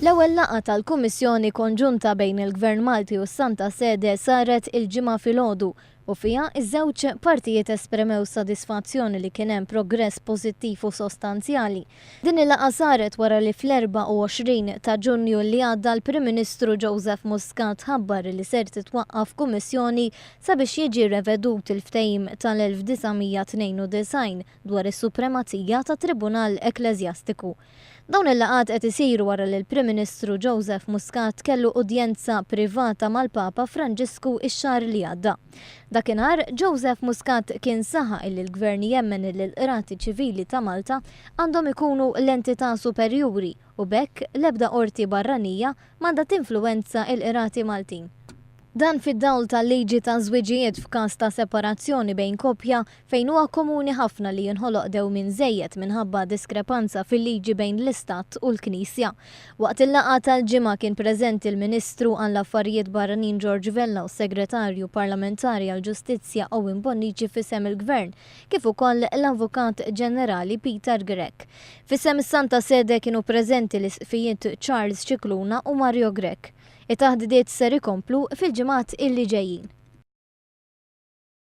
L-ewwel laqgħa tal-Kummissjoni Konġunta bejn il-Gvern Malti u s-Santa Sede saret il-ġimgħa filgħodu u fiha iż-żewġ partijiet esprimew sodisfazzjoni li kien hemm progress pożittiv u sostanzjali. Din il-laqgħa saret wara li fl-24 ta' Ġunju li għadda l-Prim Ministru Joseph Muscat ħabbar li ser titwaqqaf kummissjoni sabiex jiġi revedut il-ftehim tal-1992 dwar is-supremazija tat-Tribunal Ekkleżjastiku. Dawn il-laqgħat qed isiru wara li l-Prim Ministru Joseph Muscat kellu udjenza privata mal-Papa Franġisku x-xahar li għadda. Dakinhar Joseph Muscat kien saħaq li l-Gvern jemmen li l-qrati ċivili ta' Malta għandhom ikunu l-entità superjuri u bekk l-ebda qorti barranija m'għandha tinfluwenza l-qrati Maltin. Dan fid-dawl tal-liġi taż-żwiġijiet f'każ ta' separazzjoni bejn koppja fejn huwa komuni ħafna li jinħoloq dewmien żejjed minħabba diskrepanza fil-liġi bejn l-Istat u l-Knisja. Waqt il-laqgħa tal-ġimgħa kien preżenti l-Ministru għall-Affarijiet Barranin George Vella u Segretarju Parlamentari għall-Ġustizzja Owen Bonnici f'isem il-Gvern, kif ukoll l-Avukat Ġenerali Peter Grech. F'isem is-Santa Sede kienu preżenti l-isqfijiet Charles Cicluna u Mario Grech. It-taħdidiet ser ikomplu fil-ġimgħat illi ġejjin.